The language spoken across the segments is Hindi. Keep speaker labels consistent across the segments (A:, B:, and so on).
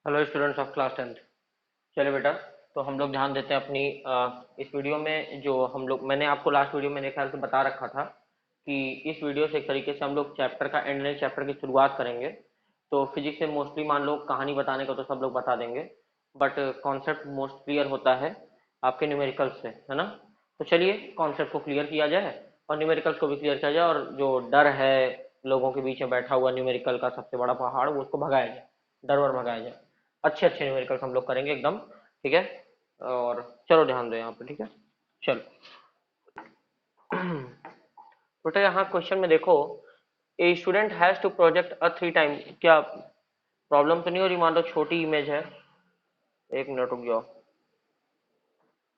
A: Hello students of class 10th। चलिए बेटा, तो हम लोग ध्यान देते हैं अपनी इस वीडियो में। जो हम लोग मैंने आपको लास्ट वीडियो में मेरे ख्याल से बता रखा था कि इस वीडियो से एक तरीके से हम लोग चैप्टर का एंड नए चैप्टर की शुरुआत करेंगे। तो फिजिक्स में मोस्टली मान लो कहानी बताने का तो सब लोग बता देंगे, बट कॉन्सेप्ट मोस्ट क्लियर होता है आपके न्यूमेरिकल्स से, है ना। तो चलिए कॉन्सेप्ट को क्लियर किया जाए और न्यूमेरिकल्स को भी क्लियर किया जाए, और जो डर है लोगों के बीच में बैठा हुआ न्यूमेरिकल का सबसे बड़ा पहाड़, वो उसको भगाया जाए, डर वर भगाया जाए। अच्छे अच्छे न्यूमेरिकल्स हम लोग करेंगे एकदम, ठीक है। और चलो ध्यान दो यहाँ पे, ठीक है। चलो बेटा, यहाँ क्वेश्चन में देखो, a student has to project a 3 time. क्या प्रॉब्लम तो नहीं हो रही? मान लो छोटी इमेज है, एक मिनट रुक जाओ।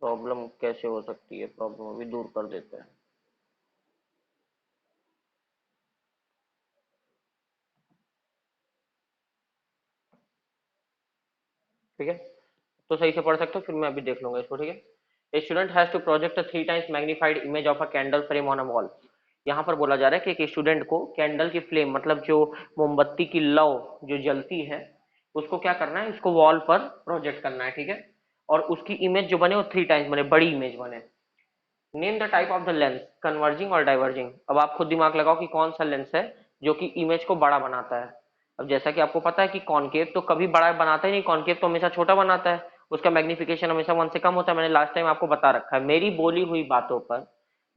A: प्रॉब्लम कैसे हो सकती है? प्रॉब्लम अभी दूर कर देते हैं। ठीक है, तो सही से पढ़ सकते हो, फिर मैं अभी देख लूंगा इसको, ठीक है। A student has to project a 3 times magnified image of a candle frame on a wall. यहाँ पर बोला जा रहा है कि एक स्टूडेंट को कैंडल की फ्लेम, मतलब जो मोमबत्ती की लौ जो जलती है, उसको क्या करना है, उसको वॉल पर प्रोजेक्ट करना है, ठीक है। और उसकी इमेज जो बने वो 3 टाइम्स बने, बड़ी इमेज बने। Name the type of the lens, converging और डाइवर्जिंग। अब आप खुद दिमाग लगाओ कि कौन सा लेंस है जो कि इमेज को बड़ा बनाता है। अब जैसा कि आपको पता है कि कॉनकेव तो कभी बड़ा बनाता ही नहीं, कॉनकेव तो हमेशा छोटा बनाता है, उसका मैग्निफिकेशन हमेशा 1 से कम होता है। मैंने लास्ट टाइम आपको बता रखा है। मेरी बोली हुई बातों पर,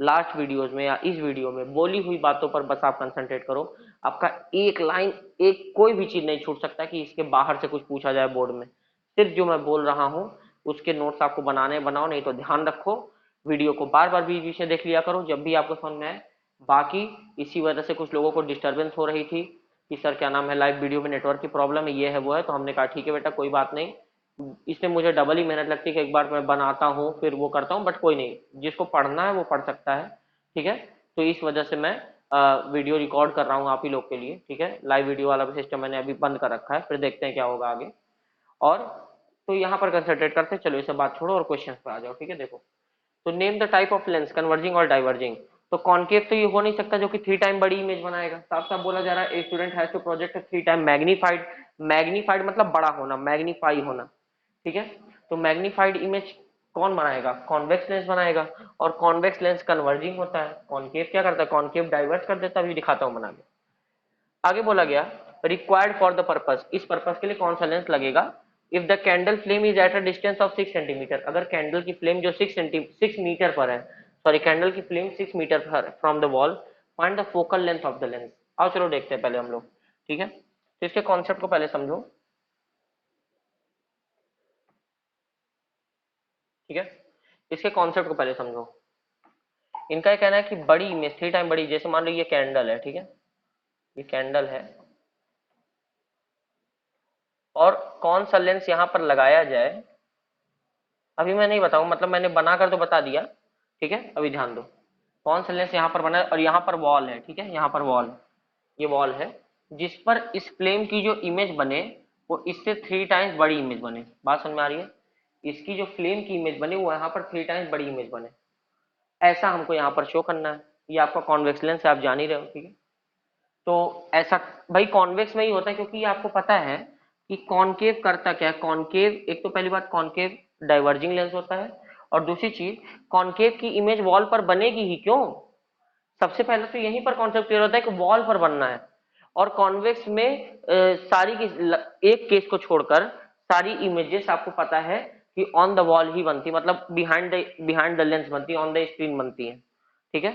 A: लास्ट वीडियोज में या इस वीडियो में बोली हुई बातों पर बस आप कंसंट्रेट करो। आपका एक लाइन, एक कोई भी चीज नहीं छूट सकता कि इसके बाहर से कुछ पूछा जाए बोर्ड में। सिर्फ जो मैं बोल रहा हूँ उसके नोट्स आपको बनाने बनाओ, नहीं तो ध्यान रखो, वीडियो को बार बार बीच बीच में देख लिया करो जब भी आपको समझ में आए। बाकी इसी वजह से कुछ लोगों को डिस्टरबेंस हो रही थी कि सर क्या नाम है, लाइव वीडियो में नेटवर्क की प्रॉब्लम है, ये है वो है। तो हमने कहा ठीक है बेटा, कोई बात नहीं, इसमें मुझे डबल ही मेहनत लगती है कि एक बार मैं बनाता हूँ फिर वो करता हूँ, बट कोई नहीं, जिसको पढ़ना है वो पढ़ सकता है, ठीक है। तो इस वजह से मैं वीडियो रिकॉर्ड कर रहा हूँ आप ही लोग के लिए, ठीक है। लाइव वीडियो वाला सिस्टम मैंने अभी बंद कर रखा है, फिर देखते हैं क्या होगा आगे। और तो यहाँ पर कंसंट्रेट करते हैं। चलो इसे बात छोड़ो और क्वेश्चन पे आ जाओ, ठीक है। देखो, तो name the type of lens, converging और डाइवर्जिंग। तो कॉनकेव तो ये हो नहीं सकता जो कि 3 टाइम बड़ी इमेज बनाएगा। साफ साफ बोला जा रहा है, a student has to project 3 time magnified. Magnified मतलब बड़ा होना, मैग्नीफाई होना, ठीक है। तो मैग्नीफाइड इमेज कौन बनाएगा? कॉन्वेक्स लेंस बनाएगा। और कॉन्वेक्स लेंस कन्वर्जिंग होता है, कॉनकेव क्या करता है, कॉनकेव डाइवर्स कर देता है। अभी दिखाता हूं बना के। आगे बोला गया, रिक्वायर्ड फॉर द पर्पस, इस पर्पस के लिए कौन सा लेंस लगेगा। If the candle flame is eight a distance of 6 centimetre, अगर कैंडल की फ्लेम जो 6 मीटर पर है, सॉरी कैंडल की फ्लेम 6 मीटर पर from the wall, find the focal length of the lens. आओ चलो देखते हैं पहले हम लोग, ठीक है। तो इसके कॉन्सेप्ट को पहले समझो, ठीक है। इसके कॉन्सेप्ट को पहले समझो। इनका ये कहना है कि बड़ी इमेज 3 टाइम बड़ी, जैसे मान लो ये कैंडल है, ठीक है, ये कैंडल है, और कौन सा लेंस यहाँ पर लगाया जाए अभी मैं नहीं बताऊं, मतलब मैंने बनाकर तो बता दिया, ठीक है। अभी ध्यान दो, कौन सा लेंस यहाँ पर बना है, और यहाँ पर वॉल है, ठीक है, यहाँ पर वॉल, ये वॉल है जिस पर इस फ्लेम की जो इमेज बने वो इससे 3 टाइम्स बड़ी इमेज बने। बात समझ में आ रही है? इसकी जो फ्लेम की इमेज बने वो यहाँ पर 3 टाइम्स बड़ी इमेज बने, ऐसा हमको यहाँ पर शो करना है। ये आपका कॉन्वेक्स लेंस है, आप जान ही रहे हो, ठीक है। तो ऐसा भाई कॉन्वेक्स में ही होता है, क्योंकि ये आपको पता है कि कॉनकेव करता क्या है। कॉनकेव, एक तो पहली बात, कॉनकेव डाइवर्जिंग लेंस होता है, और दूसरी चीज, कॉनकेव की इमेज वॉल पर बनेगी ही क्यों। सबसे पहले तो यहीं पर कॉन्सेप्ट क्लियर होता है कि वॉल पर बनना है। और कॉन्वेक्स में सारी की एक केस को छोड़कर सारी इमेजेस आपको पता है कि ऑन द वॉल ही बनती, मतलब बिहाइंड द लेंस बनती, ऑन द स्क्रीन बनती है, ठीक है।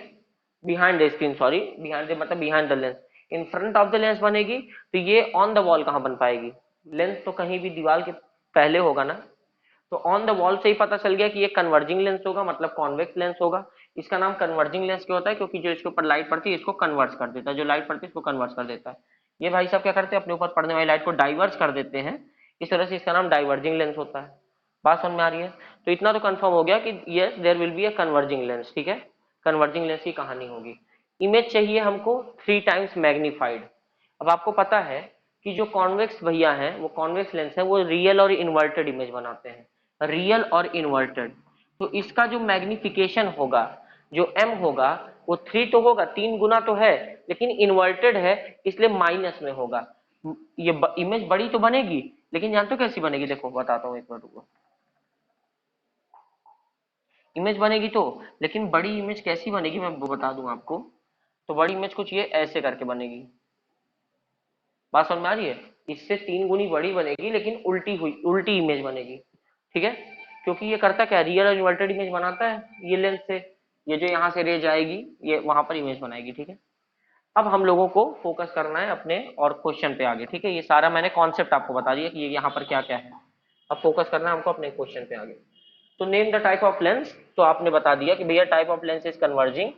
A: Behind the screen, sorry, behind मतलब behind the lens. In front of the lens बनेगी, तो ये ऑन द वॉल कहाँ बन पाएगी? लेंस तो कहीं भी दीवार के पहले होगा ना। तो ऑन द वॉल से ही पता चल गया कि ये कन्वर्जिंग लेंस होगा, मतलब कॉन्वेक्स लेंस होगा। इसका नाम कन्वर्जिंग लेंस क्यों होता है? क्योंकि जो इसके ऊपर लाइट पड़ती है इसको कन्वर्स कर देता है, जो लाइट पड़ती है इसको कन्वर्स कर देता है। ये भाई साहब क्या करते हैं, अपने ऊपर पड़ने वाली लाइट को डाइवर्स कर देते हैं, इस तरह से इसका नाम डाइवर्जिंग लेंस होता है। बात समझ में आ रही है? तो इतना तो कंफर्म हो गया कि yes there will be a converging lens, ठीक है। कन्वर्जिंग लेंस की कहानी होगी। इमेज चाहिए हमको 3 टाइम्स मैग्नीफाइड। अब आपको पता है कि जो कॉन्वेक्स भैया हैं, वो कॉन्वेक्स लेंस है, वो रियल और इन्वर्टेड इमेज बनाते हैं, रियल और इन्वर्टेड। तो इसका जो मैग्निफिकेशन होगा, जो एम होगा, वो 3 तो होगा, 3 गुना तो है, लेकिन इन्वर्टेड है इसलिए माइनस में होगा। ये इमेज बड़ी तो बनेगी, लेकिन जानते हो कैसी बनेगी, देखो बताता हूँ एक बार रुको। इमेज बनेगी तो, लेकिन बड़ी इमेज कैसी बनेगी मैं वो बता दूं आपको। तो बड़ी इमेज कुछ ये ऐसे करके बनेगी। बात समझ में आ रही है? इससे 3 गुनी बड़ी बनेगी, लेकिन उल्टी हुई, उल्टी इमेज बनेगी। ठीक है, क्योंकि ये करता क्या, रियल और इन्वर्टेड इमेज बनाता है ये लेंस से। ये जो यहाँ से रे जाएगी ये वहां पर इमेज बनाएगी। ठीक है, अब हम लोगों को फोकस करना है अपने और क्वेश्चन पे आगे। ठीक है, ये सारा मैंने कॉन्सेप्ट आपको बता दिया कि ये यहाँ पर क्या क्या है। अब फोकस करना है हमको अपने क्वेश्चन पे आगे। तो name the type of lens, तो आपने बता दिया कि भैया type of lens is converging.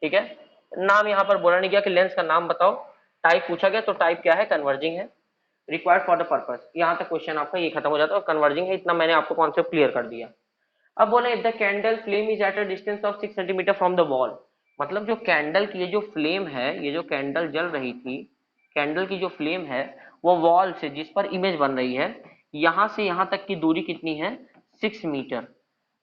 A: ठीक है, नाम यहाँ पर बोला नहीं गया कि लेंस का नाम बताओ, टाइप पूछा गया तो टाइप क्या है, कन्वर्जिंग है। रिक्वायर्ड फॉर द पर्पस, यहाँ तक क्वेश्चन आपका ये खत्म हो जाता है, और कन्वर्जिंग है, इतना मैंने आपको कॉन्सेप्ट क्लियर कर दिया। अब बोला if the candle flame is eight a distance of 6 centimetre from the wall, मतलब जो कैंडल की ये जो फ्लेम है, ये जो कैंडल जल रही थी, कैंडल की जो फ्लेम है वो वॉल से जिस पर इमेज बन रही है, यहां से यहां तक की दूरी कितनी है, 6 मीटर।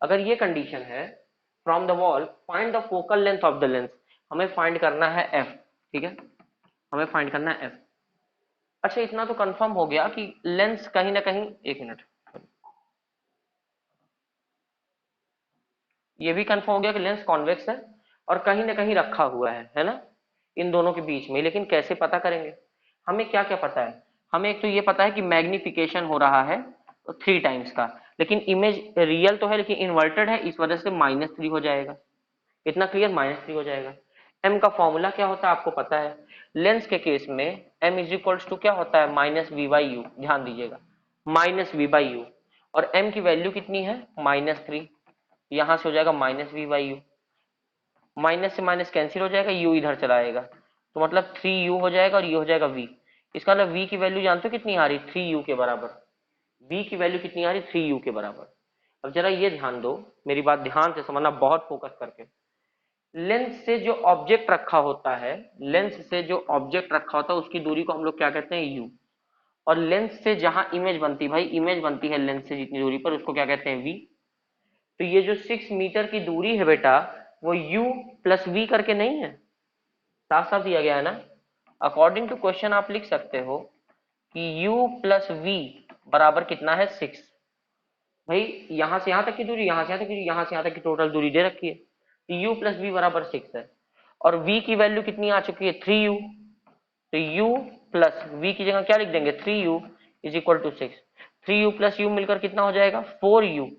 A: अगर ये कंडीशन है, from the wall find the focal length of the lens, हमें फाइंड करना है एफ। ठीक है, हमें फाइंड करना है एफ। अच्छा इतना तो कंफर्म हो गया कि लेंस कहीं ना कहीं, एक मिनट, ये भी कंफर्म हो गया कि लेंस कॉन्वेक्स है और कहीं ना कहीं रखा हुआ है ना, इन दोनों के बीच में। लेकिन कैसे पता करेंगे, हमें क्या क्या पता है, हमें एक तो ये पता है कि मैग्निफिकेशन हो रहा है 3 टाइम्स का, लेकिन इमेज रियल तो है लेकिन इन्वर्टेड है, इस वजह से -3 हो जाएगा। इतना क्लियर, -3 हो जाएगा। एम का फॉर्मूला क्या होता है आपको पता है, लेंस के केस में एम इज इक्वल्स टू क्या होता है, -v/u, ध्यान दीजिएगा, -v/u। और एम की वैल्यू कितनी है, -3, यहां से हो जाएगा -v/u, माइनस से माइनस कैंसिल हो जाएगा, u इधर चला आएगा, तो मतलब 3u हो जाएगा और ये हो जाएगा v। इसका मतलब v की वैल्यू जानते हो कितनी आ रही, 3u के बराबर। v की वैल्यू कितनी आ रही, 3u के बराबर। अब जरा ये ध्यान दो, मेरी बात ध्यान से समझना, बहुत फोकस करके। लेंस से जो ऑब्जेक्ट रखा होता है, लेंस से जो ऑब्जेक्ट रखा होता है उसकी दूरी को हम लोग क्या कहते हैं, u। और लेंस से जहां इमेज बनती है, भाई इमेज बनती है लेंस से जितनी दूरी पर, उसको क्या कहते हैं, v। तो ये जो 6 मीटर की दूरी है बेटा, वो u प्लस वी करके नहीं है, साफ साफ दिया गया है ना। अकॉर्डिंग टू क्वेश्चन आप लिख सकते हो कि u प्लस वी बराबर कितना है, 6। भाई यहां से यहां तक की दूरी, यहां से यहां तक की, यहां से यहां तक की टोटल दूरी दे रखी है, तो u प्लस वी बराबर 6 है। और v की वैल्यू कितनी आ चुकी है, 3u। तो u प्लस v की जगह क्या लिख देंगे, 3u is equal to 6। 3u plus u मिलकर कितना हो जाएगा, 4u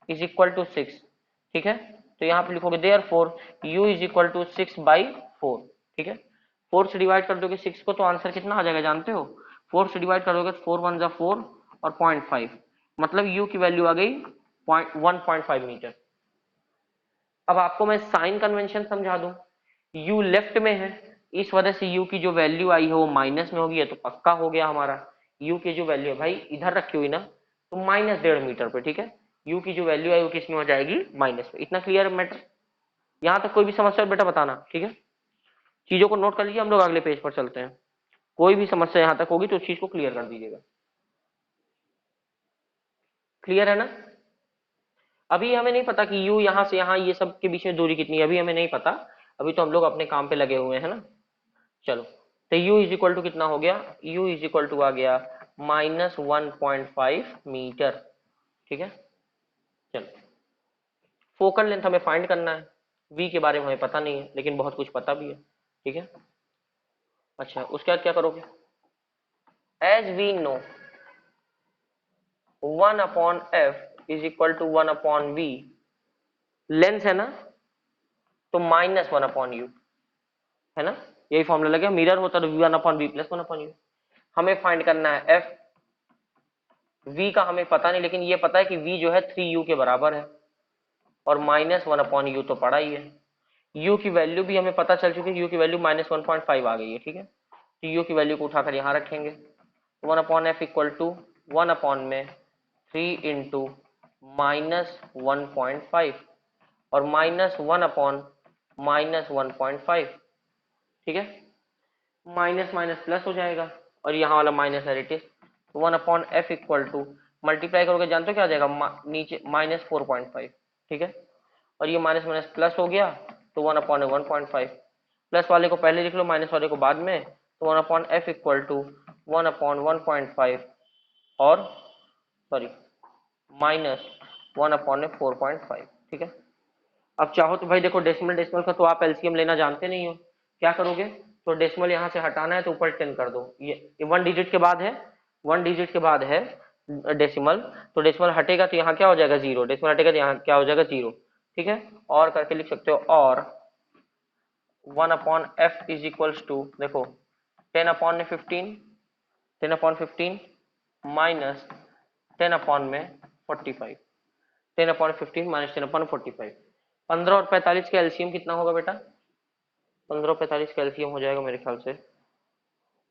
A: इज इक्वल टू 6। ठीक है, तो यहाँ पे लिखोगे there four u is equal to 6/4। ठीक है, 4 से डिवाइड कर दोगे 6 को तो आंसर कितना आ जाएगा जानते हो, 4 से डिवाइड करोगे तो 4 1 जा 4 और 0.5, मतलब u की वैल्यू आ गई 1.5 मीटर। अब आपको मैं साइन कन्वेंशन समझा दूं, u लेफ्ट में है, इस वजह से u की जो वैल्यू आई है वो माइनस में होगी, है तो पक्का हो गया हमारा। u की जो वैल्यू है भाई इधर रखी हुई ना, तो -1.5 मीटर पे। ठीक है, u की जो वैल्यू आई वो किस में हो जाएगी, माइनस में। इतना क्लियर मैटर, यहाँ तक कोई भी समस्या बेटा बताना। ठीक है, चीजों को नोट कर लीजिए, हम लोग अगले पेज पर चलते हैं। कोई भी समस्या यहाँ तक होगी तो उस चीज को क्लियर कर दीजिएगा। क्लियर है ना? अभी हमें नहीं पता कि u यहाँ से यहाँ ये सब के बीच में दूरी कितनी है, अभी हमें नहीं पता, अभी तो हम लोग अपने काम पे लगे हुए हैं ना। चलो, तो u इज इक्वल टू कितना हो गया, u इज इक्वल टू आ गया -1.5 मीटर। ठीक है, चलो, फोकल लेंथ हमें फाइंड करना है, v के बारे में हमें पता नहीं है लेकिन बहुत कुछ पता भी है। ठीक है, अच्छा उसके बाद क्या करोगे, as we know 1/f is equal to 1/v, lens है ना, तो -1/u, है ना, यही फॉर्मूला लगे, मिरर होता तो v1/v प्लस 1/u। हमें फाइंड करना है f, v का हमें पता नहीं, लेकिन ये पता है कि v जो है 3u के बराबर है, और -1/u तो पड़ा ही है। u की वैल्यू भी हमें पता चल चुकी है, u की वैल्यू -1.5 आ गई है। ठीक है, तो u की वैल्यू को उठाकर यहाँ रखेंगे, 1/f इक्वल टू 1 में 3 इंटू -1.5 और -1/-1.5। ठीक है, माइनस माइनस प्लस हो जाएगा और यहाँ वाला माइनस है, it is 1/f equal to, multiply करोगे जानते हो क्या आ जाएगा, नीचे -4.5। ठीक है, और ये माइनस माइनस प्लस हो गया, तो 1/1.5, प्लस वाले को पहले लिख लो माइनस वाले को बाद में, तो 1/f इक्वल टू 1/1.5 और सॉरी -1/4.5, ठीक है। अब चाहो तो भाई देखो डेसिमल डेसिमल का तो आप एलसीएम लेना जानते नहीं हो, क्या करोगे, तो डेसिमल यहाँ से हटाना है तो ऊपर 10 कर दो, ये 1 डिजिट के बाद है, 1 डिजिट के बाद है डेसिमल, तो डेसिमल हटेगा तो यहाँ क्या हो जाएगा 0, डेसिमल हटेगा तो यहाँ क्या हो जाएगा 0, ठीक है। और करके लिख सकते हो, और 1/f इज इक्वल्स टू, देखो 10/15, 10/15 माइनस 10/45, 10/15 माइनस 10/45, 15 और 45 का एलसीएम कितना होगा बेटा, 15 और 45 का एलसीएम हो जाएगा मेरे ख्याल से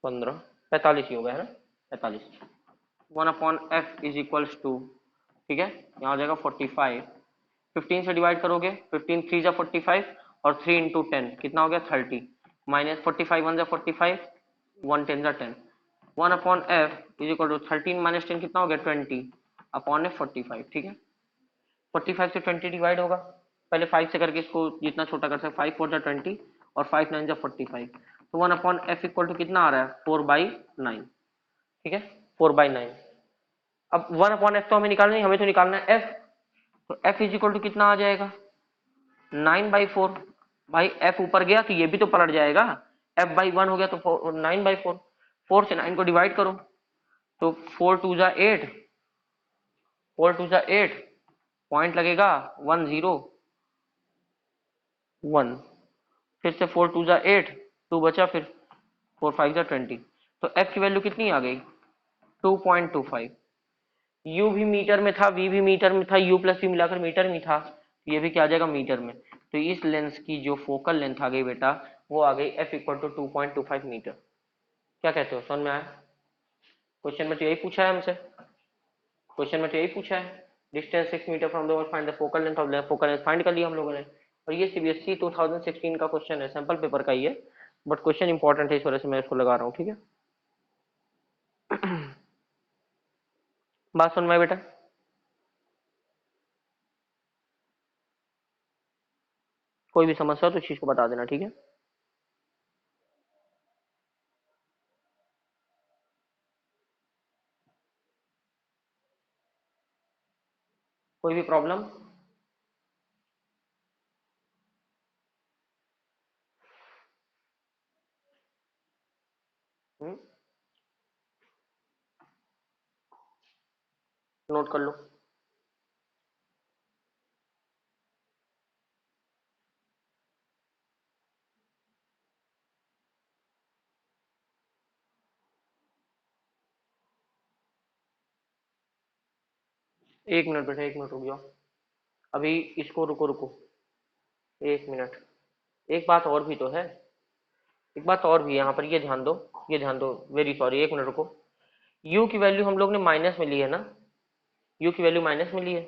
A: 15, 45 ही होगा, है ना, 45। 1/f इज इक्वल्स टू, ठीक है, यहाँ हो जाएगा 45, 15 से डिवाइड करोगे, 15 3 जा 45 और 3 इंटू 10 कितना हो गया 30, माइनस 45 1 जा 45, 1 10 जा 10, 1/f is equal to 13 minus 10 कितना हो गया 20/f 45, ठीक है। 45 से 20 डिवाइड होगा, पहले 5 से करके इसको जितना छोटा कर सकते, 5 4 जा 20 और 5 9 जा 45, तो 1/f इक्वल टू कितना आ रहा है 4/9, ठीक है, 4/9। अब 1/f तो हमें निकालना नहीं, हमें तो निकालना है f, तो f इज इक्वल टू कितना आ जाएगा 9/4, भाई f ऊपर गया तो ये भी तो पलट जाएगा, f/1 हो गया तो 9/4, 4 से 9 को डिवाइड करो तो 4 2 जा 8, 4 2 जा 8, पॉइंट लगेगा 1 0 1, फिर से 4 2 जा 8, 2 बचा, फिर 4 5 जा 20, तो f की वैल्यू कितनी आ गई 2.25। u भी मीटर में था, v भी मीटर में था, u प्लस v मिलाकर मीटर में था, ये भी क्या आ जाएगा मीटर में, तो इस लेंस की जो फोकल लेंथ आ गई बेटा वो आ गई f इक्वल टू 2.25 मीटर। क्या कहते हो, समझ में आया, क्वेश्चन में तो यही पूछा है हमसे, क्वेश्चन में तो यही पूछा है, distance 6 metre from the find the focal length of, focal length find कर लिया हम लोगों ने, और ये सीबीएसई 2016 का क्वेश्चन है, सैंपल पेपर का ही है, बट क्वेश्चन इंपॉर्टेंट है इस वजह से मैं इसको लगा रहा हूँ, ठीक है। बात सुन में बेटा, कोई भी समस्या हो तो इस चीज को बता देना, ठीक है। कोई भी प्रॉब्लम, नोट कर लो। एक मिनट बेटा, एक मिनट रुक जाओ, अभी इसको रुको रुको, एक मिनट, एक बात और भी तो है, एक बात और भी यहाँ पर, ये ध्यान दो, ये ध्यान दो, वेरी सॉरी, एक मिनट रुको। u की वैल्यू हम लोग ने माइनस में ली है ना, u की वैल्यू माइनस में ली है,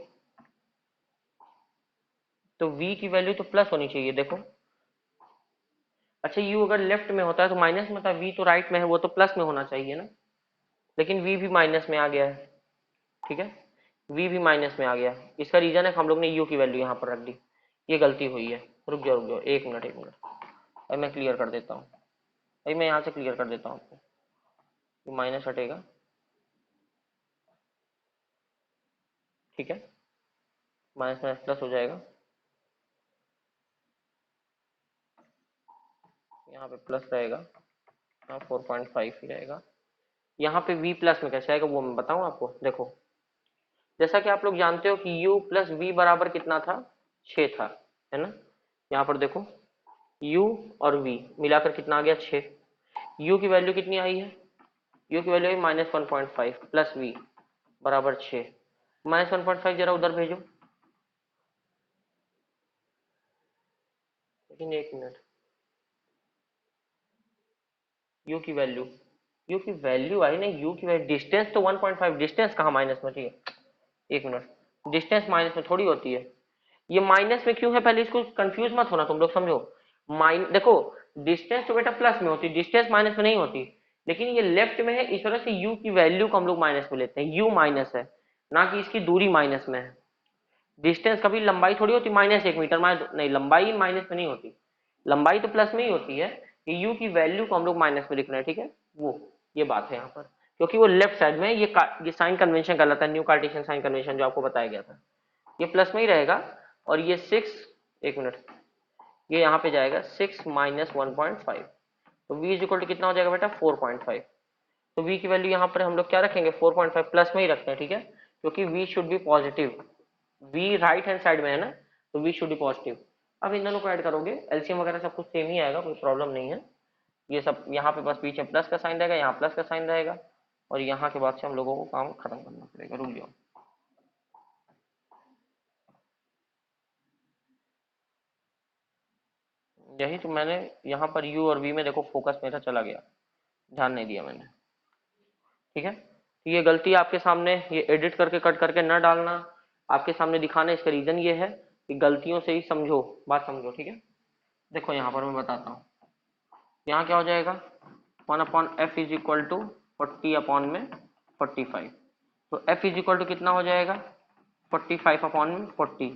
A: तो v की वैल्यू तो प्लस होनी चाहिए, देखो। अच्छा, u अगर लेफ्ट में होता है तो माइनस में था, v तो राइट में है, वो तो प्लस में होना चाहिए ना, लेकिन v भी माइनस में आ गया है, ठीक है, v भी माइनस में आ गया, इसका रीजन है कि हम लोग ने u की वैल्यू यहाँ पर रख दी, ये गलती हुई है। रुक जाओ एक मिनट, एक मिनट, अभी मैं क्लियर कर देता हूँ, अभी मैं यहाँ से क्लियर कर देता हूँ आपको, माइनस हटेगा, ठीक है, माइनस माइनस प्लस हो जाएगा, यहाँ पे प्लस रहेगा, यहाँ 4.5 ही रहेगा, यहाँ पे v प्लस में कैसे आएगा वो मैं बताऊँ आपको, देखो जैसा कि आप लोग जानते हो कि u प्लस v बराबर कितना था 6 था, है ना, यहाँ पर देखो u और v मिलाकर कितना आ गया 6, u की वैल्यू कितनी आई है, u की वैल्यू है -1.5 प्लस v बराबर 6, -1.5 जरा उधर भेजो, लेकिन एक मिनट, u की वैल्यू, u की वैल्यू आई नहीं, u की वैल्यू, डिस्टेंस तो 1.5, डिस्टेंस कहाँ माइनस में थी, एक मिनट, डिस्टेंस माइनस में थोड़ी होती है, ये माइनस में क्यों है, पहले इसको कंफ्यूज मत होना तुम लोग, समझो, देखो डिस्टेंस तो बेटा प्लस में होती है, डिस्टेंस माइनस में नहीं होती, लेकिन ये लेफ्ट में है, इस वजह से u की वैल्यू को हम लोग माइनस में लेते हैं, u माइनस है, ना कि इसकी दूरी माइनस में है, डिस्टेंस कभी लंबाई थोड़ी होती -1 मीटर, नहीं लंबाई माइनस में नहीं होती, लंबाई तो प्लस में ही होती है, कि u की वैल्यू को हम लोग माइनस में लिख रहे हैं, ठीक है, वो ये बात है यहाँ पर, क्योंकि वो लेफ्ट साइड में, ये साइन कन्वेंशन गलत है, न्यू कार्टेशियन साइन कन्वेंशन जो आपको बताया गया था, ये प्लस में ही रहेगा, और ये 6, एक मिनट, ये यहाँ पे जाएगा 6 माइनस 1.5, तो v इज इक्वल टू कितना हो जाएगा बेटा 4.5। तो v की वैल्यू यहाँ पर हम लोग क्या रखेंगे 4.5 प्लस में ही रखते हैं, ठीक है, क्योंकि v should be positive, v right hand side में है ना, तो v शुड बी पॉजिटिव। अब इन दोनों को ऐड करोगे, एलसीएम वगैरह सब कुछ सेम ही आएगा, कोई प्रॉब्लम नहीं है। ये सब यहाँ पे बस पीछे प्लस का साइन रहेगा, यहाँ प्लस का साइन रहेगा, और यहाँ के बाद से हम लोगों को काम खत्म करना पड़ेगा। रुक जाओ, यही तो मैंने यहाँ पर u और v में देखो फोकस मेरा चला गया, ध्यान नहीं दिया मैंने, ठीक है। तो ये गलती आपके सामने, ये एडिट करके कट करके न डालना, आपके सामने दिखाना, इसका रीजन ये है कि गलतियों से ही समझो, बात समझो, ठीक है। देखो यहाँ पर मैं बताता हूँ, यहाँ क्या हो जाएगा 1/f इज इक्वल टू 40 में 45, तो f इज इक्वल टू कितना हो जाएगा 45/40,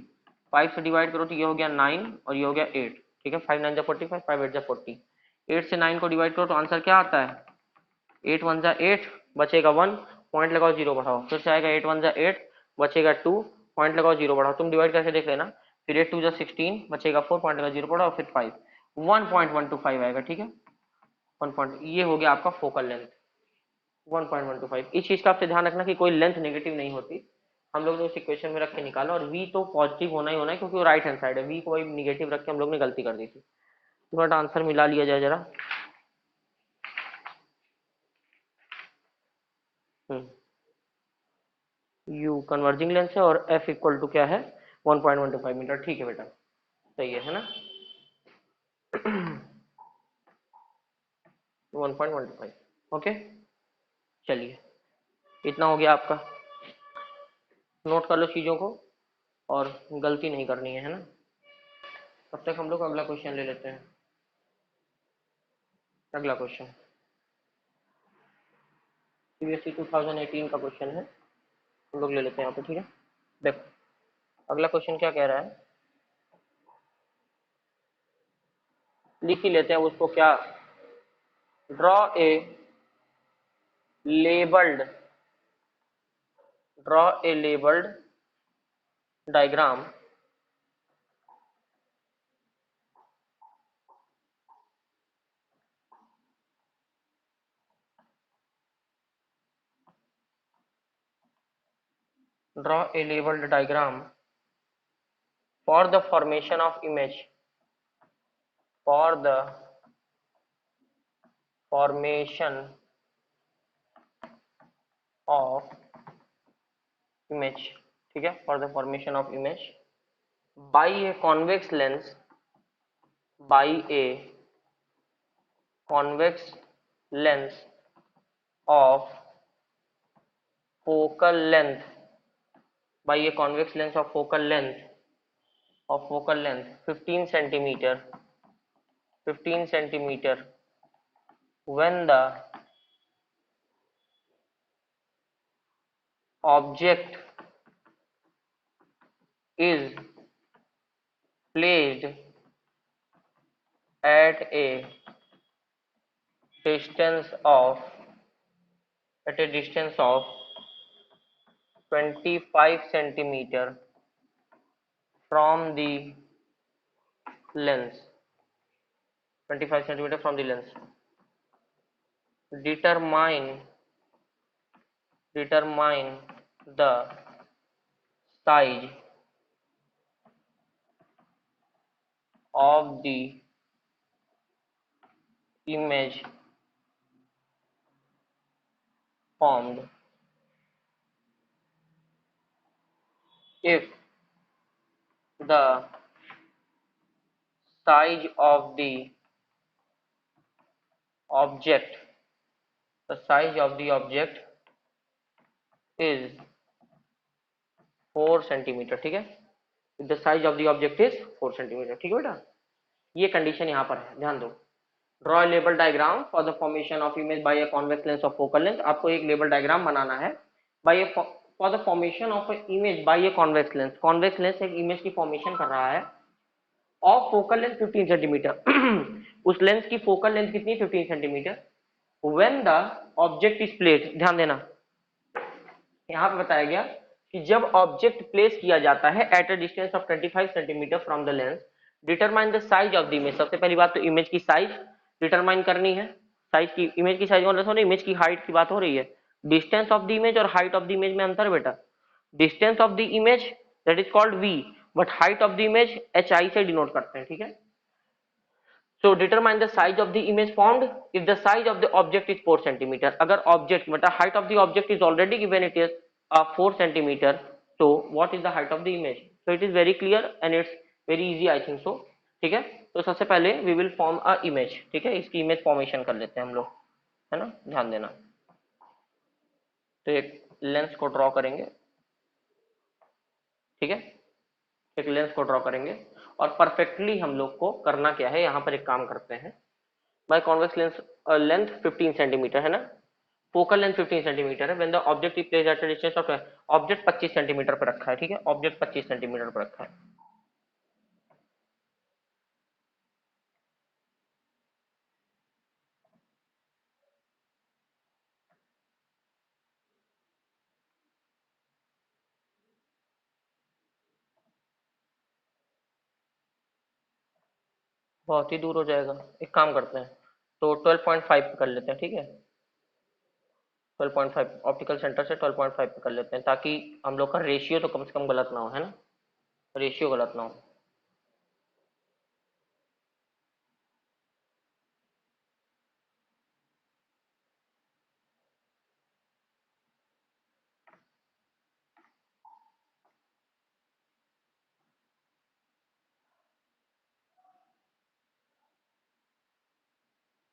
A: 5 से डिवाइड करो तो ये हो गया 9 और ये हो गया 8, ठीक है, 5 9 जा 45, 5 8 जा 40, 8 से 9 को डिवाइड करो तो आंसर क्या आता है 8 1 जा 8, बचेगा 1, पॉइंट लगाओ 0 बढ़ाओ, फिर से आएगा 8 1 जा 8, बचेगा 2, पॉइंट लगाओ 0 बढ़ाओ, तुम डिवाइड करके देख लेना, फिर 8 2 जा 16, बचेगा 4, पॉइंट लगाओ 0 बढ़ाओ, फिर 5, 1.125 आएगा, ठीक है, 1 पॉइंट, ये हो गया आपका फोकल लेंथ 1.125। इस चीज का आपसे ध्यान रखना कि कोई लेंथ नेगेटिव नहीं होती, हम लोग ने उस इक्वेशन में रख के निकाला, और v तो पॉजिटिव होना ही होना है क्योंकि वो राइट हैंड साइड है, v को वही निगेटिव रख के हम लोग ने गलती कर दी थी। बट आंसर मिला लिया जाए जरा। u कन्वर्जिंग लेंस है और f इक्वल टू क्या है 1.125 मीटर, ठीक है बेटा, सही है ना 1.125, ओके। चलिए, इतना हो गया आपका, नोट कर लो चीजों को और गलती नहीं करनी है ना। तब तक हम लोग अगला क्वेश्चन ले लेते हैं। अगला क्वेश्चन सीबीएसई 2018 का क्वेश्चन है, हम लोग ले लेते हैं यहाँ पे, ठीक है। देखो अगला क्वेश्चन क्या कह रहा है, लिख ही लेते हैं उसको, क्या, draw a labelled draw a labelled diagram draw a labeled diagram for the formation of image for the formation of image, ठीक है, for the formation of image by a convex lens, by a convex lens of focal length, by a convex lens of focal length 15 centimeter, 15 centimeter when the object is placed at a distance of 25 centimeter from the lens, 25 centimeter from the lens. Determine the size of the image formed if the size of the object is 4 centimeter, ठीक है, if the size of the object is 4 centimeter, ठीक है बेटा, ये कंडीशन यहाँ पर है, ध्यान दो। Draw label diagram for the formation of image by a convex lens of focal length, आपको एक लेबल डायग्राम बनाना है by for the formation of image by a convex lens, convex lens एक इमेज की फॉर्मेशन कर रहा है ऑफ फोकल लेंथ 15 सेंटीमीटर उस लेंस की फोकल लेंथ कितनी 15 centimetre, when the object is placed, ध्यान देना यहाँ पे बताया गया कि जब ऑब्जेक्ट प्लेस किया जाता है eight a distance of 25 centimetre from the lens, determine the size of the image. सबसे पहली बात तो इमेज की साइज डिटरमाइन करनी है। साइज की, इमेज की साइज मतलब इमेज की हाइट की बात हो रही है। डिस्टेंस ऑफ द इमेज और हाइट ऑफ द इमेज में अंतर बेटा। Distance of the image that is called V, but height of the image H I से डिनोट करते हैं, ठीक है। So determine the size of the image formed if the size of the object is 4 centimeter. अगर object मतलब height of the object is already given, it is 4 centimeter. So what is the height of the image? So it is very clear and it's very easy, I think so. ठीक है, तो सबसे पहले we will form a image, ठीक है, इसकी image formation कर लेते हैं हम लोग, है ना, ध्यान देना। तो एक लेंस को ड्रॉ करेंगे, ठीक है, एक लेंस को ड्रॉ करेंगे और परफेक्टली हम लोग को करना क्या है, यहाँ पर एक काम करते हैं। By convex lens length 15 centimetre है ना, फोकल लेंथ 15 सेंटीमीटर है। When the object is placed at a distance of, object 25 centimetre पर रखा है, ठीक है, ऑब्जेक्ट 25 सेंटीमीटर पर रखा है। बहुत ही दूर हो जाएगा, एक काम करते हैं, तो 12.5 कर लेते हैं, ठीक है, 12.5 ऑप्टिकल सेंटर से 12.5 कर लेते हैं, ताकि हम लोग का रेशियो तो कम से कम गलत ना हो, है ना, रेशियो गलत ना हो।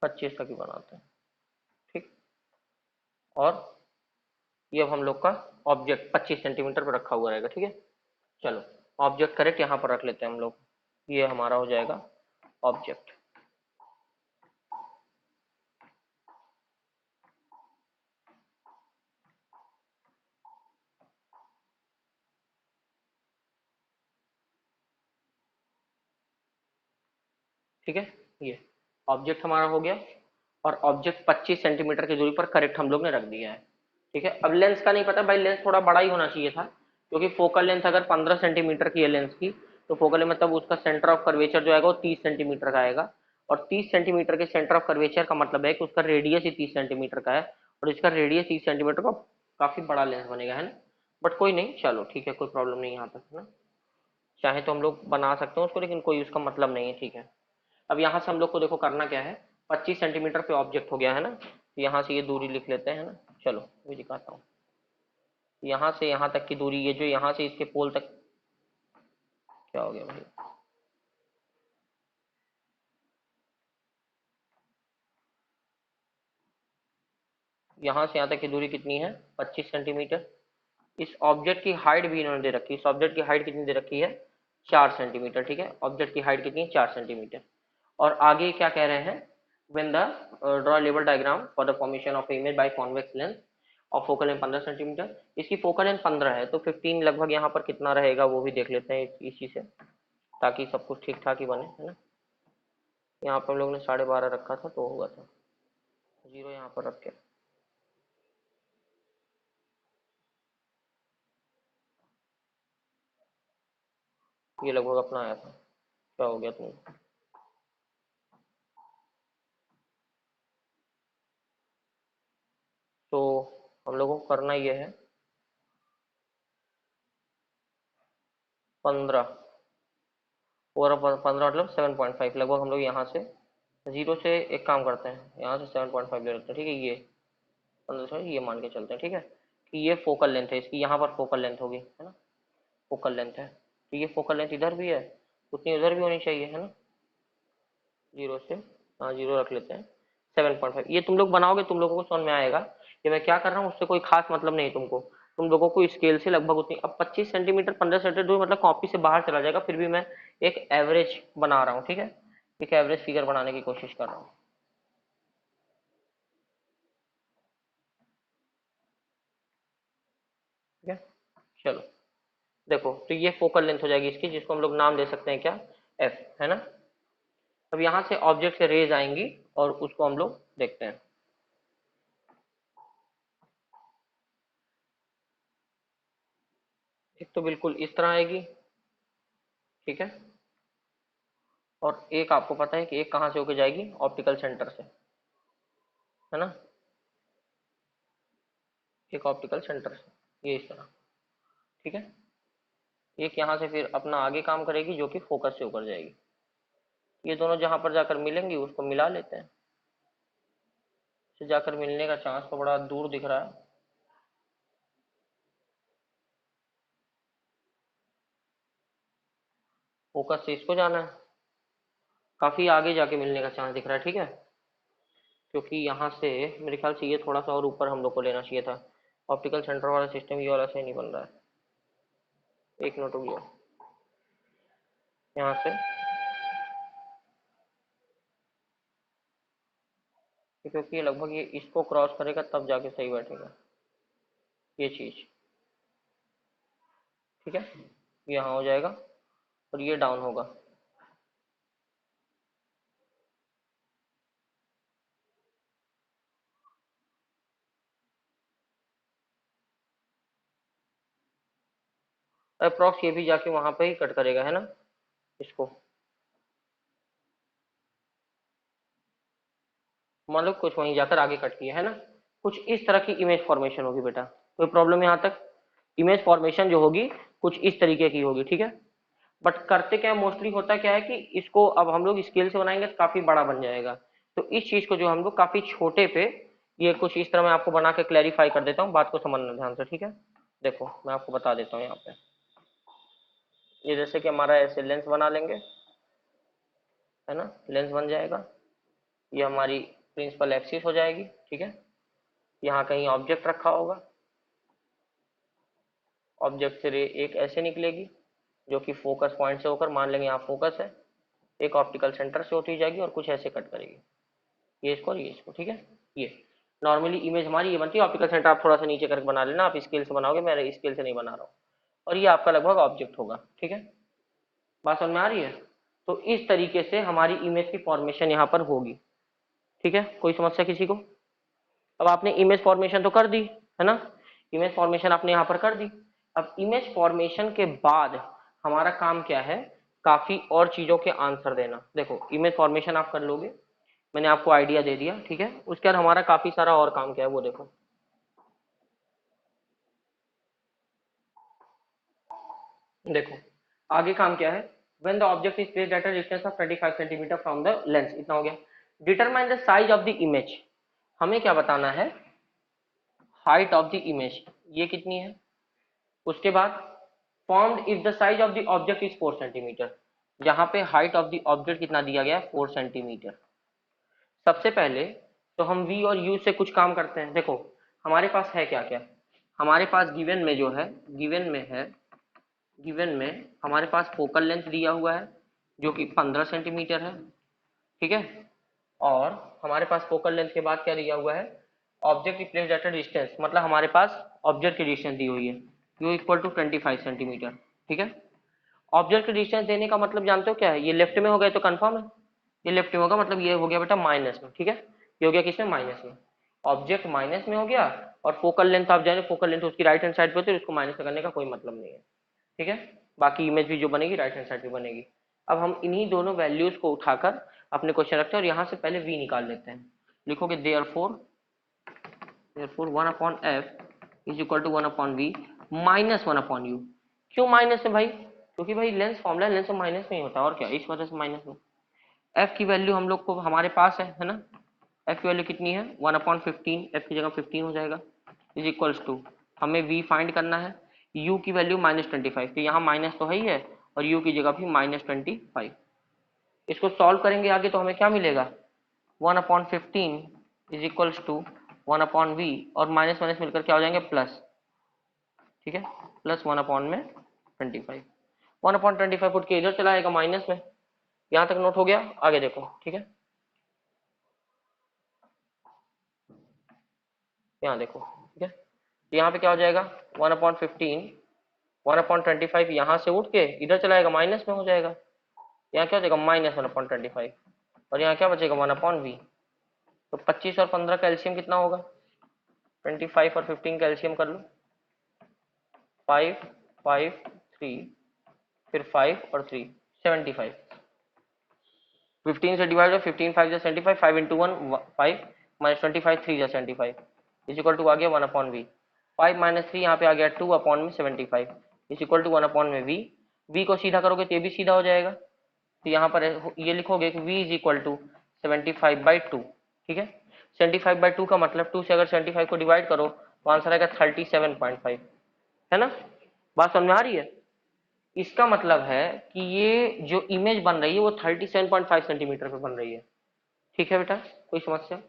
A: पच्चीस तक ही बनाते हैं, ठीक। और ये अब हम लोग का ऑब्जेक्ट 25 सेंटीमीटर पर रखा हुआ रहेगा, ठीक है। चलो ऑब्जेक्ट करेक्ट यहाँ पर रख लेते हैं हम लोग, ये हमारा हो जाएगा ऑब्जेक्ट। ठीक है, ये ऑब्जेक्ट हमारा हो गया और ऑब्जेक्ट 25 सेंटीमीटर की दूरी पर करेक्ट हम लोग ने रख दिया है, ठीक है। अब लेंस का नहीं पता भाई, लेंस थोड़ा बड़ा ही होना चाहिए था, क्योंकि फोकल लेंथ अगर 15 सेंटीमीटर की है लेंस की, तो फोकल मतलब उसका सेंटर ऑफ कर्वेचर जो आएगा वो 30 सेंटीमीटर का आएगा। और 30 सेंटीमीटर के सेंटर ऑफ कर्वेचर का मतलब है कि उसका रेडियस ही 30 सेंटीमीटर का है, और इसका रेडियस 30 सेंटीमीटर का काफी बड़ा लेंस बनेगा, है ना। बट कोई नहीं, चलो ठीक है, कोई प्रॉब्लम नहीं यहाँ तक, है ना। चाहे तो हम लोग बना सकते हैं उसको, लेकिन कोई उसका मतलब नहीं है, ठीक है। अब यहाँ से हम लोग को देखो करना क्या है, 25 सेंटीमीटर पे ऑब्जेक्ट हो गया है ना, तो यहाँ से ये दूरी लिख लेते हैं, है ना। चलो मैं दिखाता हूँ, यहाँ से यहाँ तक की दूरी, ये जो यहाँ से इसके पोल तक, क्या हो गया भाई, यहाँ से यहाँ तक की दूरी कितनी है, 25 सेंटीमीटर। इस ऑब्जेक्ट की हाइट भी इन्होंने दे रखी है, इस ऑब्जेक्ट की हाइट कितनी दे रखी है, 4 सेंटीमीटर, ठीक है, ऑब्जेक्ट की हाइट कितनी है, 4 सेंटीमीटर। और आगे क्या कह रहे हैं, when the draw level diagram for the formation of image bye convex lens और फोकल लेंथ 15 सेंटीमीटर। इसकी फोकल लेंथ 15 है, तो 15 लगभग यहाँ पर कितना रहेगा वो भी देख लेते हैं इसी से, ताकि सब कुछ ठीक ठाक ही बने, है ना। यहाँ पर हम लोग ने 12.5 रखा था तो होगा था, जीरो यहाँ पर रख के, ये लगभग अपना आया था, क्या हो गया तुम। तो हम लोगों को करना ये है 15, और 15 मतलब 7.5 लगभग हम लोग यहाँ से, जीरो से एक काम करते हैं, यहाँ से 7.5 ले लेते हैं, ठीक है। ये 15 से ये मान के चलते हैं, ठीक है, कि ये फोकल लेंथ है इसकी, यहाँ पर फोकल लेंथ होगी, है ना, फोकल लेंथ है, तो ये फोकल लेंथ इधर भी है, उतनी उधर भी होनी चाहिए, है ना। जीरो से, हाँ जीरो रख लेते हैं, 7.5। ये तुम लोग बनाओगे, तुम लोगों को समझ में आएगा कि मैं क्या कर रहा हूँ, उससे कोई खास मतलब नहीं तुमको, तुम लोगों को स्केल से लगभग उतनी, अब 25 सेंटीमीटर 15 सेंटीमीटर दूर मतलब कॉपी से बाहर चला जाएगा, फिर भी मैं एक एवरेज बना रहा हूँ, ठीक है, एक एवरेज फिगर बनाने की कोशिश कर रहा हूँ, ठीक है। चलो देखो, तो ये फोकल लेंथ हो जाएगी इसकी, जिसको हम लोग नाम दे सकते हैं क्या, एफ, है ना। अब यहाँ से ऑब्जेक्ट से रेज आएंगी और उसको हम लोग देखते हैं। एक तो बिल्कुल इस तरह आएगी, ठीक है, और एक आपको पता है कि एक कहाँ से होके जाएगी, ऑप्टिकल सेंटर से, है ना, एक ऑप्टिकल सेंटर से, ये इस तरह, ठीक है। एक यहाँ से फिर अपना आगे काम करेगी जो कि फोकस से होकर जाएगी। ये दोनों जहां पर जाकर मिलेंगी उसको मिला लेते हैं, से जाकर मिलने का चांस तो बड़ा दूर दिख रहा है। फोकस से इसको जाना है, काफी आगे जाके मिलने का चांस दिख रहा है, ठीक है, क्योंकि यहाँ से मेरे ख्याल से ये थोड़ा सा और ऊपर हम लोग को लेना चाहिए था। ऑप्टिकल सेंटर वाला सिस्टम ये वाला सही नहीं बन रहा है, एक नोट हो गया यहाँ से, क्योंकि ये लगभग ये इसको क्रॉस करेगा तब जाके सही बैठेगा ये चीज, ठीक है, ये यहाँ हो जाएगा और ये डाउन होगा। अप्रॉक्स ये भी जाके वहां पे ही कट करेगा, है ना, इसको, मान लो कुछ वहीं जाकर आगे कट किया, है ना, कुछ इस तरह की इमेज फॉर्मेशन होगी बेटा, कोई प्रॉब्लम यहाँ तक। इमेज फॉर्मेशन जो होगी कुछ इस तरीके की होगी, ठीक है। बट करते क्या मोस्टली होता क्या है कि इसको अब हम लोग स्केल से बनाएंगे तो काफी बड़ा बन जाएगा, तो इस चीज को जो हम लोग काफी छोटे पे, ये कुछ इस तरह मैं आपको बना के क्लैरिफाई कर देता हूँ, बात को समझना ध्यान से, ठीक है। देखो मैं आपको बता देता हूँ यहाँ पे, ये जैसे कि हमारा ऐसे लेंस बना लेंगे, है ना, लेंस बन जाएगा, ये हमारी प्रिंसिपल एक्सिस हो जाएगी, ठीक है। यहाँ कहीं ऑब्जेक्ट रखा होगा, ऑब्जेक्ट से रे एक ऐसे निकलेगी जो कि फोकस पॉइंट से होकर, मान लेंगे यहाँ फोकस है, एक ऑप्टिकल सेंटर से होती जाएगी और कुछ ऐसे कट करेगी, ये इसको और ये इसको, ठीक है। ये नॉर्मली इमेज हमारी ये बनती है, ऑप्टिकल सेंटर आप थोड़ा सा नीचे करके बना लेना, आप स्केल से बनाओगे, मैं स्केल से नहीं बना रहा हूँ, और ये आपका लगभग ऑब्जेक्ट होगा, ठीक है, बात समझ में आ रही है। तो इस तरीके से हमारी इमेज की फॉर्मेशन यहाँ पर होगी, ठीक है, कोई समस्या किसी को। अब आपने इमेज फॉर्मेशन तो कर दी, है ना, इमेज फॉर्मेशन आपने यहाँ पर कर दी। अब इमेज फॉर्मेशन के बाद हमारा काम क्या है, काफी और चीजों के आंसर देना। देखो इमेज फॉर्मेशन आप कर लोगे, मैंने आपको आइडिया दे दिया, ठीक है, उसके बाद हमारा काफी सारा और काम क्या है वो देखो। देखो आगे काम क्या है, when the object is placed at a distance of 25 cm from the lens, इतना हो गया। determine the size of the image, हमें क्या बताना है, हाइट ऑफ द इमेज ये कितनी है, उसके बाद formed if the size of the object is 4 centimetre, जहां पे हाइट ऑफ द ऑब्जेक्ट कितना दिया गया है 4 सेंटीमीटर। सबसे पहले तो हम वी और यू से कुछ काम करते हैं। देखो हमारे पास है क्या क्या, हमारे पास गिवन में जो है, गिवन में है, गिवन में हमारे पास फोकल लेंथ दिया हुआ है जो कि 15 सेंटीमीटर है, ठीक है, और हमारे पास फोकल लेंथ के बाद क्या दिया हुआ है, ऑब्जेक्ट की प्लेस्ड एट अ डिस्टेंस, मतलब हमारे पास ऑब्जेक्ट की डिस्टेंस दी हुई है यू इक्वल टू 25 सेंटीमीटर, ठीक है। ऑब्जेक्ट की डिस्टेंस देने का मतलब जानते हो क्या है, ये लेफ्ट में हो गया तो कंफर्म है, ये लेफ्ट में होगा मतलब ये हो गया बेटा माइनस में, ठीक है, ये हो गया किसमें, माइनस में, ऑब्जेक्ट माइनस में हो गया, और फोकल लेंथ आप जाने, फोकल लेंथ उसकी राइट हैंड साइड पे होती है, उसको माइनस करने का कोई मतलब नहीं है, ठीक है। बाकी इमेज भी जो बनेगी राइट हैंड साइड पे बनेगी। अब हम इन्हीं दोनों वैल्यूज को उठाकर अपने क्वेश्चन रखते हैं और यहाँ से पहले v निकाल लेते हैं। लिखोगे therefore 1 upon f is equal to 1 upon v minus 1 upon u। क्यों माइनस है भाई, क्योंकि भाई लेंस फॉर्मूला लेंस में माइनस में ही होता है, और क्या, इस वजह से माइनस में। f की वैल्यू हम लोग को हमारे पास है ना, f की वैल्यू कितनी है 1 अपॉन 15, f की जगह 15 हो जाएगा, इज इक्वल्स टू, हमें v फाइंड करना है, u की वैल्यू -25, तो यहाँ माइनस तो है ही है, और u की जगह भी -25। इसको सॉल्व करेंगे आगे तो हमें क्या मिलेगा, 1 upon 15 is equals to 1 upon V, और माइनस माइनस मिलकर क्या हो जाएंगे प्लस, ठीक है, प्लस 1 अपॉन में 25, 1 अपॉन 25 फुट के इधर चला आएगा माइनस में। यहाँ तक नोट हो गया, आगे देखो, ठीक है, यहाँ देखो, ठीक है, तो यहाँ पे क्या हो जाएगा 1 अपॉन 15, 1 अपॉन 25 यहाँ से उठ के इधर चला आएगा माइनस में हो जाएगा, यहाँ क्या हो जाएगा -1/25, और यहाँ क्या बचेगा 1 अपॉन वी। तो 25 और 15 का एलसीएम कितना होगा, 25 और 15 का एलसीएम कर लो 5, 5 3 फिर 5 और 3 75। 15 से डिवाइड हो 15 5 जा 75, 5 इंटू 1 5 माइनस 25 3 जा 75 इज इक्वल टू आ गया 1 अपॉन वी। 5 माइनस 3 यहाँ पे आ गया 2 अपॉन में 75 इज इक्वल टू 1 अपॉन में वी। वी को सीधा करोगे तो ये भी सीधा हो जाएगा, तो यहाँ पर ये लिखोगे कि v इज इक्वल टू 75/2। ठीक है, 75/2 का मतलब 2 से अगर 75 को डिवाइड करो तो आंसर आएगा 37.5, है ना। बात समझ में आ रही है। इसका मतलब है कि ये जो इमेज बन रही है वो 37.5 सेंटीमीटर पे बन रही है। ठीक है बेटा, कोई समस्या।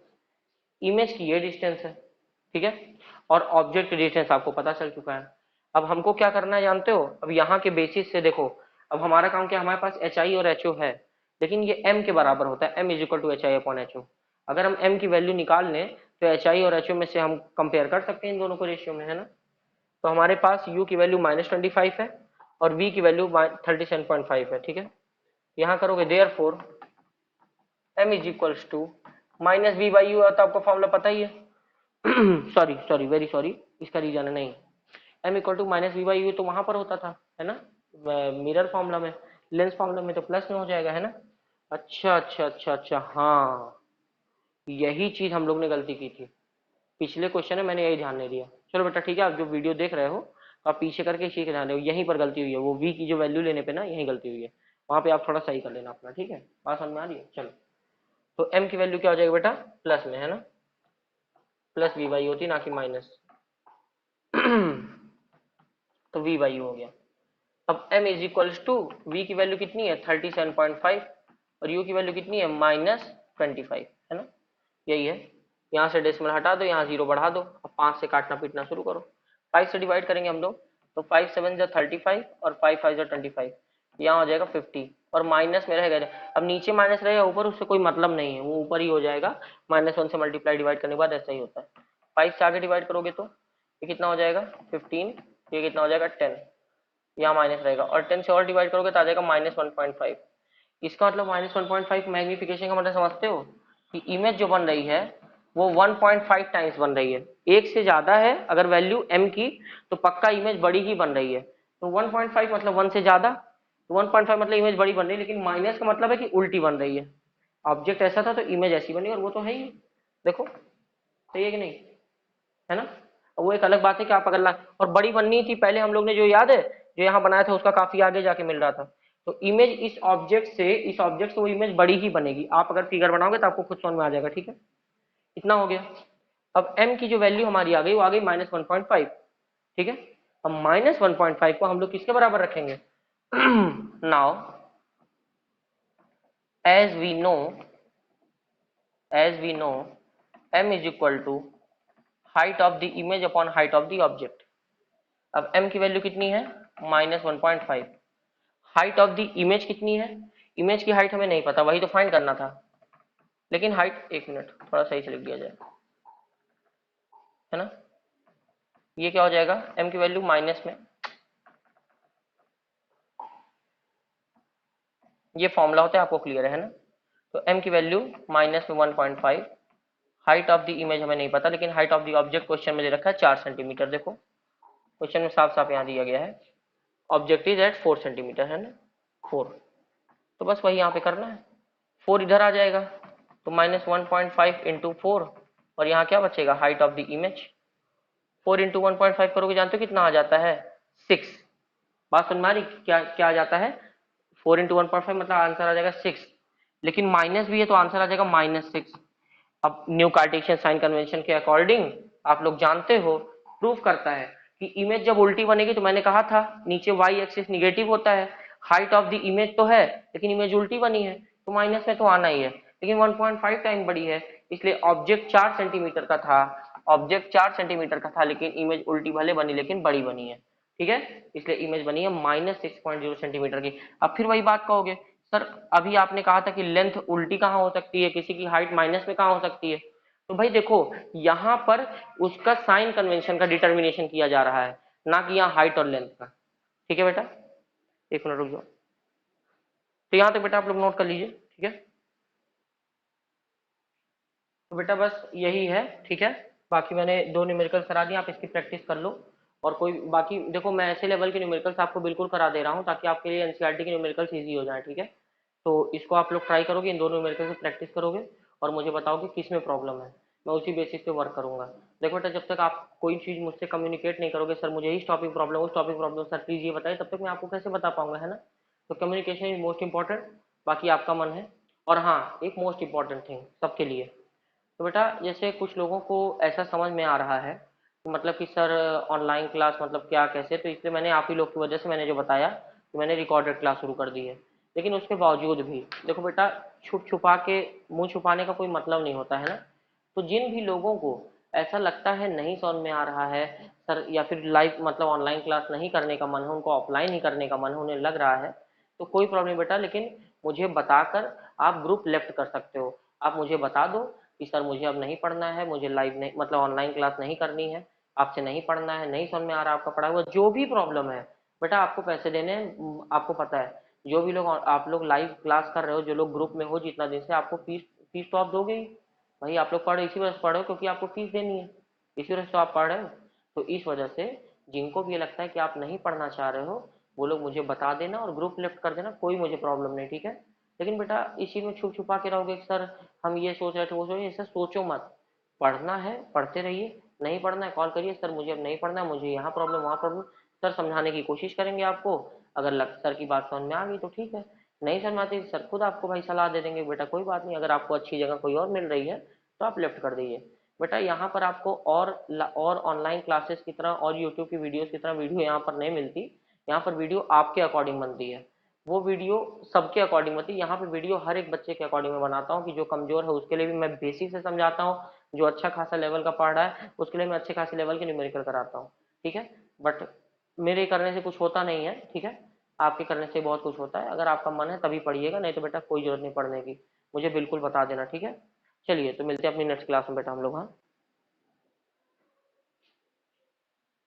A: इमेज की ये डिस्टेंस है, ठीक है, और ऑब्जेक्ट डिस्टेंस आपको पता चल चुका है। अब हमको क्या करना है जानते हो, अब यहाँ के बेसिस से देखो, अब हमारा काम क्या, हमारे पास एच आई और एच ओ है, लेकिन ये एम के बराबर होता है, M is equal to H I upon H O. अगर हम एम की वैल्यू निकाल लें तो एच आई और एच ओ में से हम कंपेयर कर सकते हैं इन दोनों को रेशियो में, है ना। तो हमारे पास u की वैल्यू -25 है और v की वैल्यू 37.5 है। ठीक है, यहाँ करोगे therefore m is equals to minus V by U, तो आपको फॉर्मूला पता ही है। सॉरी सॉरी वेरी सॉरी, इसका रीजन है नहीं, m equal to minus V by U तो वहां पर होता था, है ना, मिरर फॉर्मूला में। लेंस फॉर्मूला में तो प्लस में हो जाएगा, है ना। अच्छा अच्छा अच्छा अच्छा, हाँ यही चीज हम लोग ने गलती की थी, पिछले क्वेश्चन में मैंने यही ध्यान नहीं दिया। चलो बेटा ठीक है, आप जो वीडियो देख रहे हो तो आप पीछे करके इसी के ध्यान रहे हो, यहीं पर गलती हुई है, वो v की जो वैल्यू लेने पे ना यहीं गलती हुई है, वहां पे आप थोड़ा सही कर लेना अपना। ठीक है, बात समझ में आ रही है। चलो, तो m की वैल्यू क्या हो जाएगा बेटा, प्लस में, है ना, प्लस वी बाई होती ना कि माइनस। तो v बाई हो गया। अब m is equals to V की वैल्यू कितनी है 37.5 और u की वैल्यू कितनी है -25, है ना, यही है। यहाँ से डेसिमल हटा दो, यहाँ जीरो बढ़ा दो, अब 5 से काटना पीटना शुरू करो। 5 से डिवाइड करेंगे हम लोग तो 5 7 जा 35 और 5 5 जा 25, यहाँ हो जाएगा 50 और माइनस में रहेगा। अब नीचे माइनस रहेगा, ऊपर उससे कोई मतलब नहीं है, वो ऊपर ही हो जाएगा। -1 से मल्टीप्लाई डिवाइड करने के बाद ऐसा ही होता है। 5 से आगे डिवाइड करोगे तो ये कितना हो जाएगा 15, ये कितना हो जाएगा 10, यहाँ माइनस रहेगा, और 10 से और डिवाइड करोगे तो आ जाएगा -1.5। इसका मतलब -1.5 मैग्निफिकेशन का मतलब समझते हो कि इमेज जो बन रही है वो 1.5 टाइम्स बन रही है, एक से ज्यादा है अगर वैल्यू m की तो पक्का इमेज बड़ी ही बन रही है। तो 1.5 मतलब 1 से ज्यादा, तो 1.5 मतलब इमेज बड़ी बन रही है, लेकिन माइनस का मतलब है कि उल्टी बन रही है। ऑब्जेक्ट ऐसा था तो इमेज ऐसी बनी, और वो तो है ही, देखो सही है कि नहीं, है ना। वो एक अलग बात है कि आप अगर और बड़ी बननी थी पहले, हम लोग ने जो याद है जो यहाँ बनाया था उसका काफी आगे जाके मिल रहा था। तो इमेज इस ऑब्जेक्ट से वो इमेज बड़ी ही बनेगी, आप अगर फिगर बनाओगे तो आपको खुद समझ में आ जाएगा। ठीक है, इतना हो गया। अब m की जो वैल्यू हमारी आ गई वो आ गई -1.5। ठीक है, अब -1.5 को हम लोग किसके बराबर रखेंगे। Now as we know m is equal to height of the image upon height of the object. अब m की वैल्यू कितनी है -1.5, हाइट ऑफ द इमेज कितनी है, इमेज की हाइट हमें नहीं पता, वही तो फाइंड करना था। लेकिन हाइट, एक मिनट थोड़ा सही से लिख दिया जाए, है ना। ये क्या हो जाएगा, m की वैल्यू माइनस में, ये फॉर्मूला होता है आपको क्लियर है ना। तो m की वैल्यू माइनस में 1.5, हाइट ऑफ द इमेज हमें नहीं पता, लेकिन height of the object question में दे रखा है 4 सेंटीमीटर। देखो क्वेश्चन में साफ साफ यहाँ दिया गया है ऑब्जेक्ट इज एट 4 सेंटीमीटर, है ना 4। तो बस वही यहाँ पे करना है, 4 इधर आ जाएगा तो -1.5 इंटू 4, और यहाँ क्या बचेगा height of the image. 4 into 1.5 करोगे, जानते हो कितना आ जाता है 6। बात सुन मारी, क्या क्या आ जाता है 4 इंटू 1.5 मतलब आंसर आ जाएगा 6, लेकिन माइनस भी है तो आंसर आ जाएगा -6। अब न्यू कार्टेशियन साइन कन्वेंशन के अकॉर्डिंग आप लोग जानते हो, प्रूफ करता है कि इमेज जब उल्टी बनेगी, तो मैंने कहा था नीचे वाई एक्सिस निगेटिव होता है, हाइट ऑफ द इमेज तो है लेकिन इमेज उल्टी बनी है तो माइनस में तो आना ही है, लेकिन 1.5 टाइम बड़ी है, इसलिए ऑब्जेक्ट 4 सेंटीमीटर का था, लेकिन इमेज उल्टी भले बनी लेकिन बड़ी बनी है। ठीक है, इसलिए इमेज बनी है -6.0 सेंटीमीटर की। अब फिर वही बात कहोगे सर, अभी आपने कहा था कि लेंथ उल्टी कहाँ हो सकती है, किसी की हाइट माइनस में कहाँ हो सकती है। तो भाई देखो, यहाँ पर उसका साइन कन्वेंशन का डिटर्मिनेशन किया जा रहा है, ना कि यहाँ हाइट और लेंथ का। ठीक है बेटा, एक मिनट रुक जाओ। तो यहाँ तक बेटा आप लोग नोट कर लीजिए, ठीक है। तो बेटा बस यही है, ठीक है। बाकी मैंने 2 न्यूमेरिकल करा दिए, आप इसकी प्रैक्टिस कर लो और कोई बाकी देखो, मैं ऐसे लेवल के न्यूमेरिकल्स आपको बिल्कुल करा दे रहा हूँ ताकि आपके लिए एनसीईआरटी के न्यूमेरिकल्स ईजी हो जाए, ठीक है। तो इसको आप लोग ट्राई करोगे, इन दोनों न्यूमेरिकल से प्रैक्टिस करोगे और मुझे बताओगे किस में प्रॉब्लम है, मैं उसी बेसिस पे वर्क करूंगा। देखो बेटा, जब तक आप कोई चीज़ मुझसे कम्युनिकेट नहीं करोगे, सर मुझे इस टॉपिक प्रॉब्लम, उस टॉपिक प्रॉब्लम, सर प्लीज ये बताइए, तब तक मैं आपको कैसे बता पाऊंगा, है ना। तो कम्युनिकेशन इज मोस्ट इंपॉर्टेंट, बाकी आपका मन है। और हाँ, एक मोस्ट इंपॉर्टेंट थिंग सबके लिए, तो बेटा जैसे कुछ लोगों को ऐसा समझ में आ रहा है कि मतलब कि सर ऑनलाइन क्लास मतलब क्या कैसे, तो इसलिए मैंने आप ही लोग की वजह से मैंने जो बताया कि मैंने रिकॉर्डेड क्लास शुरू कर दी है। लेकिन उसके बावजूद भी देखो बेटा, छुप छुपा के मुंह छुपाने का कोई मतलब नहीं होता है ना। तो जिन भी लोगों को ऐसा लगता है नहीं समझ में आ रहा है सर, या फिर लाइव मतलब ऑनलाइन क्लास नहीं करने का मन है, उनको ऑफलाइन ही करने का मन है, उन्हें लग रहा है, तो कोई प्रॉब्लम नहीं बेटा, लेकिन मुझे बताकर आप ग्रुप लेफ्ट कर सकते हो। आप मुझे बता दो कि सर मुझे अब नहीं पढ़ना है, मुझे लाइव नहीं मतलब ऑनलाइन क्लास नहीं करनी है, आपसे नहीं पढ़ना है, नहीं समझ में आ रहा आपका पढ़ा हुआ, जो भी प्रॉब्लम है बेटा, आपको पैसे देने हैं, आपको पता है। जो भी लोग आप लोग लाइव क्लास कर रहे हो, जो लोग ग्रुप में हो जितना दिन से, आपको फीस फीस तो आप दोगे ही। भाई आप लोग पढ़ इसी वजह से पढ़ो क्योंकि आपको फीस देनी है, इसी वजह से तो आप पढ़ रहे हो। तो इस वजह से जिनको भी ये लगता है कि आप नहीं पढ़ना चाह रहे हो, वो लोग मुझे बता देना और ग्रुप लेफ्ट कर देना, कोई मुझे प्रॉब्लम नहीं, ठीक है। लेकिन बेटा इस चीज में छुप छुपा के रहोगे कि सर हम ये सोच रहे थे वो सोच रहे, ऐसा सोचो मत। पढ़ना है पढ़ते रहिए, नहीं पढ़ना है कॉल करिए, सर मुझे अब नहीं पढ़ना है, मुझे यहाँ प्रॉब्लम वहाँ प्रॉब्लम, सर समझाने की कोशिश करेंगे आपको। अगर सर की बात समझ में आ गई तो ठीक है, नहीं समझ में आती सर खुद आपको भाई सलाह दे देंगे, बेटा कोई बात नहीं, अगर आपको अच्छी जगह कोई और मिल रही है तो आप लेफ्ट कर दीजिए। बेटा यहाँ पर आपको और ऑनलाइन क्लासेस की तरह और यूट्यूब की वीडियोस की तरह वीडियो यहाँ पर नहीं मिलती। यहाँ पर वीडियो आपके अकॉर्डिंग बनती है, वो वीडियो सबके अकॉर्डिंग बनती है। यहाँ पे वीडियो हर एक बच्चे के अकॉर्डिंग में बनाता हूँ कि जो कमजोर है उसके लिए भी मैं बेसिक से समझाता हूँ, जो अच्छा खासा लेवल का पढ़ रहा है उसके लिए मैं अच्छे खासे लेवल के न्यूमेरिकल कराता हूँ, ठीक है। बट मेरे करने से कुछ होता नहीं है, ठीक है। आपके करने से बहुत कुछ होता है, अगर आपका मन है तभी पढ़िएगा, नहीं तो बेटा कोई जरूरत नहीं पढ़ने की, मुझे बिल्कुल बता देना, ठीक है। चलिए तो मिलते हैं अपनी नेक्स्ट क्लास में बेटा हम लोग, हाँ।